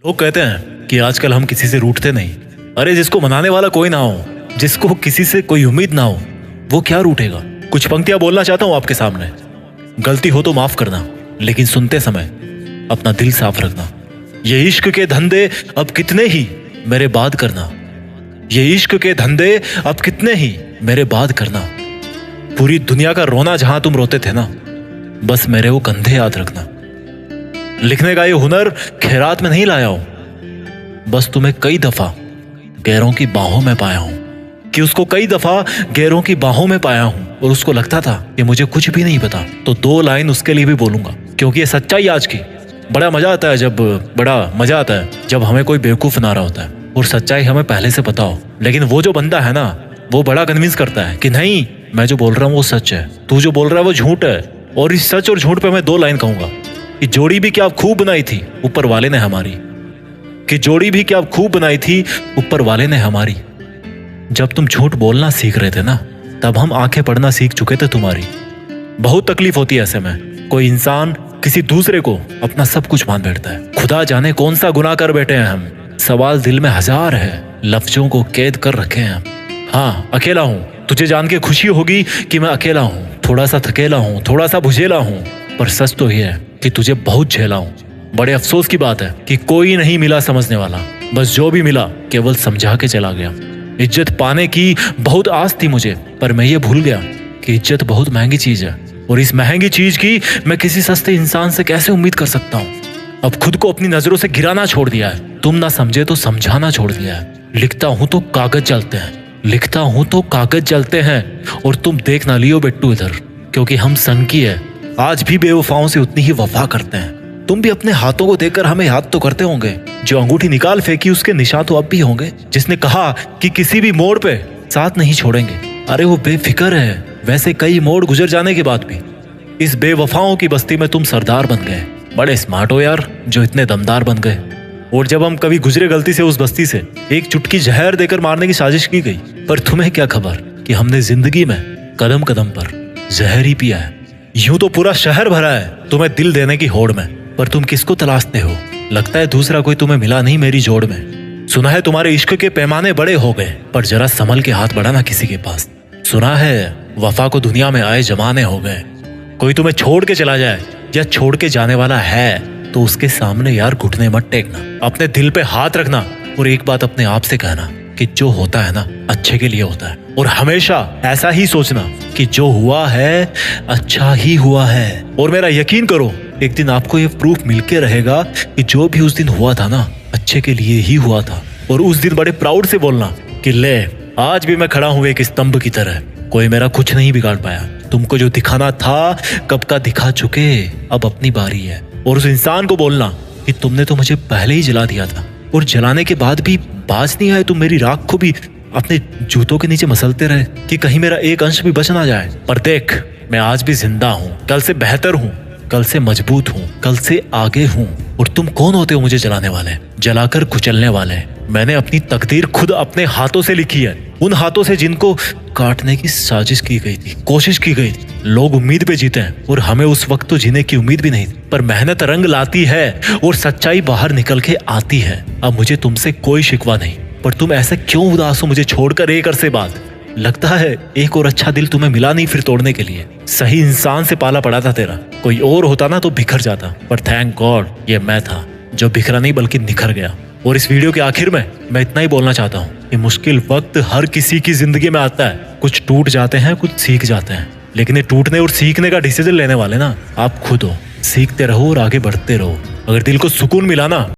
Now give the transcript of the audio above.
लोग कहते हैं कि आजकल हम किसी से रूठते नहीं। अरे जिसको मनाने वाला कोई ना हो, जिसको किसी से कोई उम्मीद ना हो, वो क्या रूठेगा। कुछ पंक्तियां बोलना चाहता हूं आपके सामने। गलती हो तो माफ करना, लेकिन सुनते समय अपना दिल साफ रखना। ये इश्क के धंधे अब कितने ही मेरे बाद करना। ये इश्क के धंधे अब कितने ही मेरे बाद करना। पूरी दुनिया का रोना जहां तुम रोते थे ना, बस मेरे वो कंधे याद रखना। लिखने का ये हुनर खैरात में नहीं लाया हूं, बस तुम्हें कई दफा गैरों की बाहों में पाया हूं। कि उसको कई दफा गैरों की बाहों में पाया हूं और उसको लगता था कि मुझे कुछ भी नहीं पता। तो दो लाइन उसके लिए भी बोलूंगा, क्योंकि ये सच्चाई आज की। बड़ा मजा आता है जब हमें कोई बेवकूफ ना रहा होता है और सच्चाई हमें पहले से पता हो। लेकिन वो जो बंदा है ना, वो बड़ा कन्विंस करता है कि नहीं, मैं जो बोल रहा हूं वो सच है, तू जो बोल रहा है वो झूठ है। और इस सच और झूठ पे मैं दो लाइन कहूंगा कि जोड़ी भी क्या खूब बनाई थी ऊपर वाले ने हमारी। कि जोड़ी भी क्या खूब बनाई थी ऊपर वाले ने हमारी। जब तुम झूठ बोलना सीख रहे थे ना, तब हम आंखें पढ़ना सीख चुके थे तुम्हारी। बहुत तकलीफ होती है ऐसे में। कोई इंसान किसी दूसरे को अपना सब कुछ मान बैठता है। खुदा जाने कौन सा गुनाह कर बैठे हैं हम। सवाल दिल में हजार है, लफ्जों को कैद कर रखे हैं। हाँ, अकेला हूं। तुझे जान के खुशी होगी कि मैं अकेला हूं, थोड़ा सा थकेला हूं, थोड़ा सा बुझेला हूं, पर सच तो ये है कि तुझे बहुत झेला हूं। बड़े अफसोस की बात है कि कोई नहीं मिला समझने वाला। बस जो भी मिला केवल समझा के चला गया। इज्जत पाने की बहुत आस थी मुझे, पर मैं ये भूल गया कि इज्जत बहुत महंगी चीज है। और इस महंगी चीज की मैं किसी सस्ते इंसान से कैसे उम्मीद कर सकता हूँ। अब खुद को अपनी नजरों से गिराना छोड़ दिया है। तुम ना समझे तो समझाना छोड़ दिया है। लिखता हूं तो कागज जलते हैं, लिखता हूं तो कागज जलते हैं। और तुम देख ना लियो बेट्टू इधर, क्योंकि हम सनकी है। आज भी बेवफाओं से उतनी ही वफा करते हैं। तुम भी अपने हाथों को देखकर हमें याद तो करते होंगे। जो अंगूठी निकाल फेंकी उसके निशान तो अब भी होंगे। जिसने कहा कि किसी भी मोड़ पे साथ नहीं छोड़ेंगे, अरे वो बेफिक्र है। वैसे कई मोड़ गुजर जाने के बाद भी इस बेवफाओं की बस्ती में तुम सरदार बन गए। बड़े स्मार्ट हो यार, जो इतने दमदार बन गए। और जब हम कभी गुजरे गलती से उस बस्ती से, एक चुटकी जहर देकर मारने की साजिश की गई। पर तुम्हें क्या खबर कि हमने जिंदगी में कदम कदम पर जहर ही पिया है। यूं तो पूरा शहर भरा है तुम्हें दिल देने की होड़ में, पर तुम किसको तलाशते हो। लगता है दूसरा कोई तुम्हें मिला नहीं मेरी जोड़ में। सुना है तुम्हारे इश्क के पैमाने बड़े हो गए, पर जरा संभल के हाथ बढ़ाना किसी के पास। सुना है वफा को दुनिया में आए जमाने हो गए। कोई तुम्हें छोड़ के चला जाए या छोड़ के जाने वाला है तो उसके सामने यार घुटने मत टेकना। अपने दिल पे हाथ रखना और एक बात अपने आप से कहना कि जो होता है ना, अच्छे के लिए होता है। और हमेशा ऐसा ही सोचना कि जो हुआ है अच्छा ही हुआ है। और मेरा यकीन करो, एक दिन आपको ये प्रूफ मिलके रहेगा कि जो भी उस दिन हुआ था ना, अच्छे के लिए ही हुआ था। और उस दिन बड़े प्राउड से बोलना कि ले, आज भी मैं खड़ा हूं एक स्तंभ की तरह, कोई मेरा कुछ नहीं बिगाड़ पाया। तुमको जो दिखाना था कब का दिखा चुके, अब अपनी बारी है। और उस इंसान को बोलना कि तुमने तो मुझे पहले ही जला दिया था, और जलाने के बाद भी बाज नहीं आए। तुम मेरी राख को भी अपने जूतों के नीचे मसलते रहे कि कहीं मेरा एक अंश भी बच ना जाए। पर देख, मैं आज भी जिंदा हूँ, कल से बेहतर हूँ, कल से मजबूत हूँ, कल से आगे हूँ। और तुम कौन होते हो मुझे जलाने वाले, जलाकर कुचलने वाले। मैंने अपनी तकदीर खुद अपने हाथों से लिखी है, उन हाथों से जिनको काटने की साजिश की गई थी, कोशिश की गई थी। लोग उम्मीद पे जीते हैं और हमें उस वक्त तो जीने की उम्मीद भी नहीं थी। पर मेहनत रंग लाती है और सच्चाई बाहर निकल के आती है। अब मुझे तुमसे कोई शिकवा नहीं, पर तुम ऐसे क्यों उदास हो मुझे छोड़कर एक अरसे बाद। लगता है एक और अच्छा दिल तुम्हें मिला नहीं फिर तोड़ने के लिए। सही इंसान से पाला पड़ा था तेरा, कोई और होता ना तो बिखर जाता। पर थैंक गॉड ये मैं था जो बिखरा नहीं बल्कि निखर गया। और इस वीडियो के आखिर में मैं इतना ही बोलना चाहता हूँ कि मुश्किल वक्त हर किसी की जिंदगी में आता है। कुछ टूट जाते हैं, कुछ सीख जाते हैं, लेकिन ये टूटने और सीखने का डिसीजन लेने वाले ना आप खुद हो। सीखते रहो और आगे बढ़ते रहो। अगर दिल को सुकून मिला ना